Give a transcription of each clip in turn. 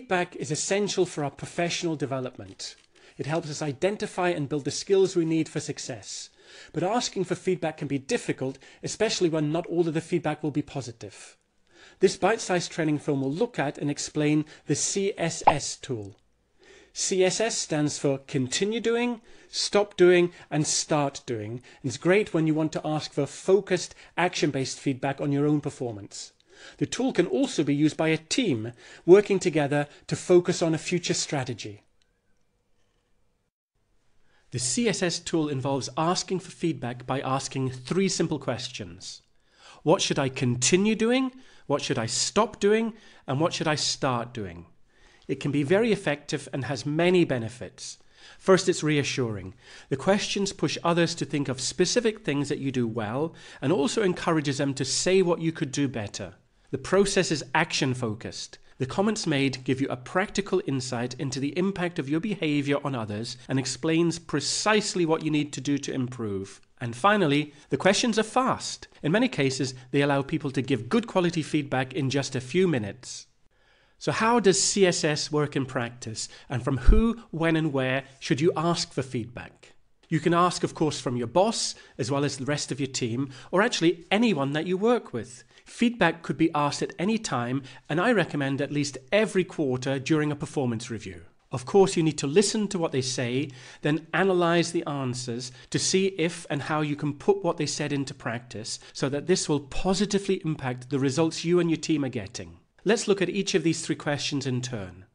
Feedback is essential for our professional development. It helps us identify and build the skills we need for success. But asking for feedback can be difficult, especially when not all of the feedback will be positive. This bite-sized training film will look at and explain the CSS tool. CSS stands for Continue Doing, Stop Doing and Start Doing. And it's great when you want to ask for focused, action-based feedback on your own performance. The tool can also be used by a team working together to focus on a future strategy. The CSS tool involves asking for feedback by asking 3 simple questions. What should I continue doing? What should I stop doing? And what should I start doing? It can be very effective and has many benefits. First, it's reassuring. The questions push others to think of specific things that you do well and also encourages them to say what you could do better. The process is action-focused. The comments made give you a practical insight into the impact of your behaviour on others and explains precisely what you need to do to improve. And finally, the questions are fast. In many cases, they allow people to give good quality feedback in just a few minutes. So how does CSS work in practice, and from who, when and where should you ask for feedback? You can ask, of course, from your boss, as well as the rest of your team, or actually anyone that you work with. Feedback could be asked at any time, and I recommend at least every quarter during a performance review. Of course, you need to listen to what they say, then analyse the answers to see if and how you can put what they said into practice so that this will positively impact the results you and your team are getting. Let's look at each of these 3 questions in turn.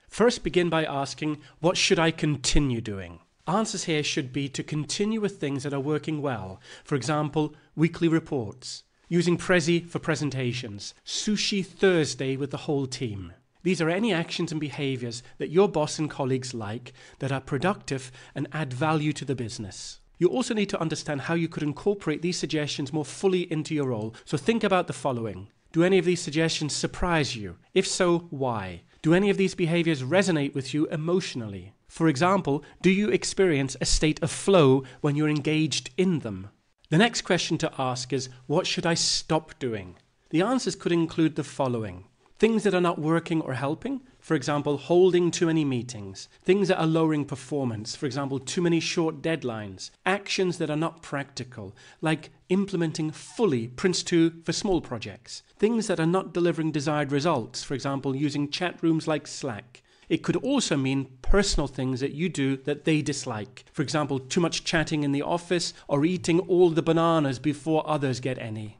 First, begin by asking, what should I continue doing? Answers here should be to continue with things that are working well. For example, weekly reports, using Prezi for presentations, SUSHI Thursday with the whole team. These are any actions and behaviours that your boss and colleagues like that are productive and add value to the business. You also need to understand how you could incorporate these suggestions more fully into your role. So think about the following. Do any of these suggestions surprise you? If so, why? Do any of these behaviours resonate with you emotionally? For example, do you experience a state of flow when you're engaged in them? The next question to ask is, what should I stop doing? The answers could include the following. Things that are not working or helping, for example, holding too many meetings. Things that are lowering performance, for example, too many short deadlines. Actions that are not practical, like implementing fully Prince2 for small projects. Things that are not delivering desired results, for example, using chat rooms like Slack. It could also mean personal things that you do that they dislike. For example, too much chatting in the office or eating all the bananas before others get any.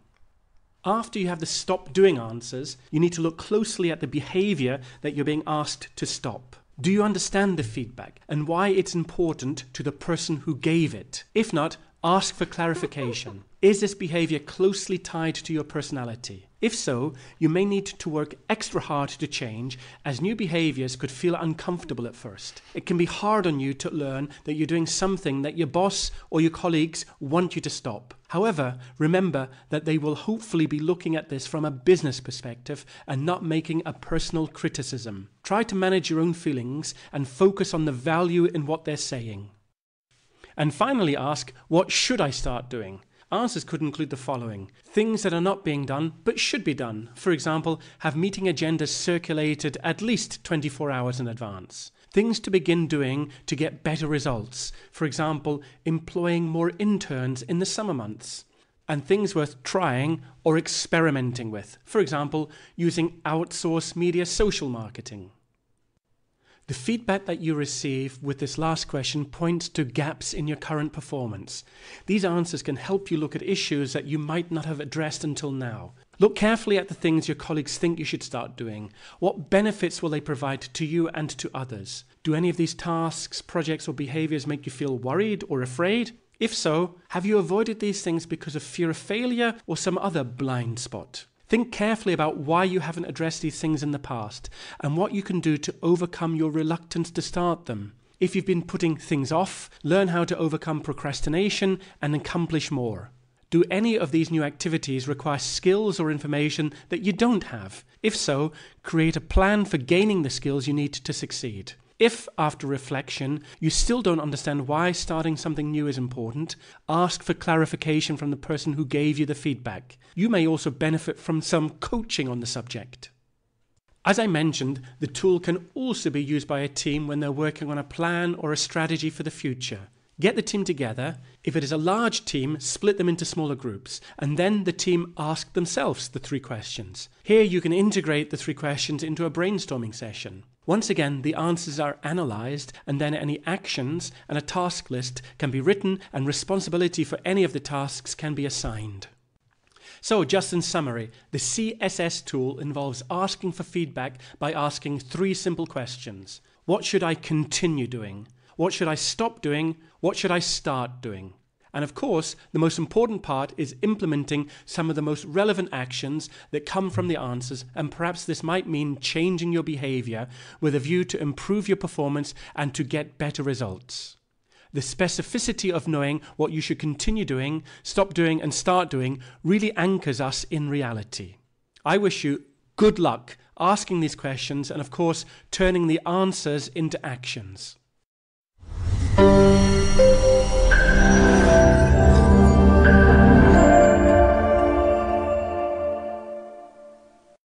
After you have the stop doing answers, you need to look closely at the behaviour that you're being asked to stop. Do you understand the feedback and why it's important to the person who gave it? If not, ask for clarification. Is this behaviour closely tied to your personality? If so, you may need to work extra hard to change, as new behaviours could feel uncomfortable at first. It can be hard on you to learn that you're doing something that your boss or your colleagues want you to stop. However, remember that they will hopefully be looking at this from a business perspective and not making a personal criticism. Try to manage your own feelings and focus on the value in what they're saying. And finally ask, what should I start doing? Answers could include the following. Things that are not being done but should be done. For example, have meeting agendas circulated at least 24 hours in advance. Things to begin doing to get better results. For example, employing more interns in the summer months. And things worth trying or experimenting with. For example, using outsourced media social marketing. The feedback that you receive with this last question points to gaps in your current performance. These answers can help you look at issues that you might not have addressed until now. Look carefully at the things your colleagues think you should start doing. What benefits will they provide to you and to others? Do any of these tasks, projects or behaviours make you feel worried or afraid? If so, have you avoided these things because of fear of failure or some other blind spot? Think carefully about why you haven't addressed these things in the past and what you can do to overcome your reluctance to start them. If you've been putting things off, learn how to overcome procrastination and accomplish more. Do any of these new activities require skills or information that you don't have? If so, create a plan for gaining the skills you need to succeed. If, after reflection, you still don't understand why starting something new is important, ask for clarification from the person who gave you the feedback. You may also benefit from some coaching on the subject. As I mentioned, the tool can also be used by a team when they're working on a plan or a strategy for the future. Get the team together. If it is a large team, split them into smaller groups, and then the team ask themselves the 3 questions. Here you can integrate the 3 questions into a brainstorming session. Once again, the answers are analysed, and then any actions and a task list can be written, and responsibility for any of the tasks can be assigned. So, just in summary, the CSS tool involves asking for feedback by asking 3 simple questions. What should I continue doing? What should I stop doing? What should I start doing? And of course, the most important part is implementing some of the most relevant actions that come from the answers, and perhaps this might mean changing your behaviour with a view to improve your performance and to get better results. The specificity of knowing what you should continue doing, stop doing and start doing really anchors us in reality. I wish you good luck asking these questions and of course turning the answers into actions.